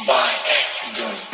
by accident.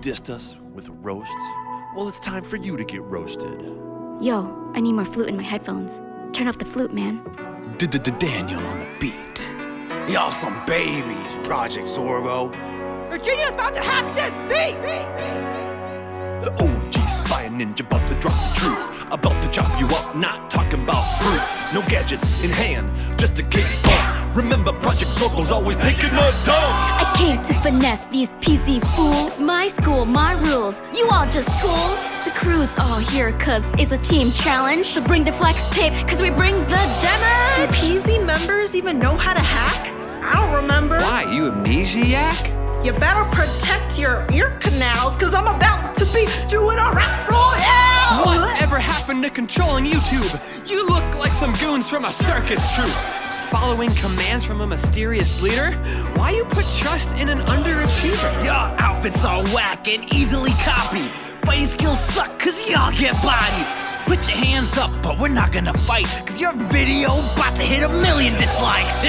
dissed us with roasts? Well, it's time for you to get roasted. Yo, I need more flute in my headphones. Turn off the flute, man. Daniel on the beat. Y'all some babies, Project Zorgo. Virginia's about to hack this beat! The OG spy ninja about to drop the truth. About to chop you up, not talking about fruit. No gadgets in hand, just a kick bump. Remember, Project Zorgo's always taking a dump. I came to finesse these PC fools. My school, my rules, you all just tools. The crew's all here cause it's a team challenge. So bring the flex tape cause we bring the damage. Do PZ members even know how to hack? I don't remember. Why, you amnesiac? You better protect your ear canals cause I'm about to be doing a rap royale! Whatever happened to controlling YouTube? You look like some goons from a circus troupe. Following commands from a mysterious leader? Why you put trust in an underachiever? Y'all outfits are whack and easily copied. Fighting skills suck cause y'all get bodied. Put your hands up, but we're not gonna fight cause your video about to hit 1 million dislikes.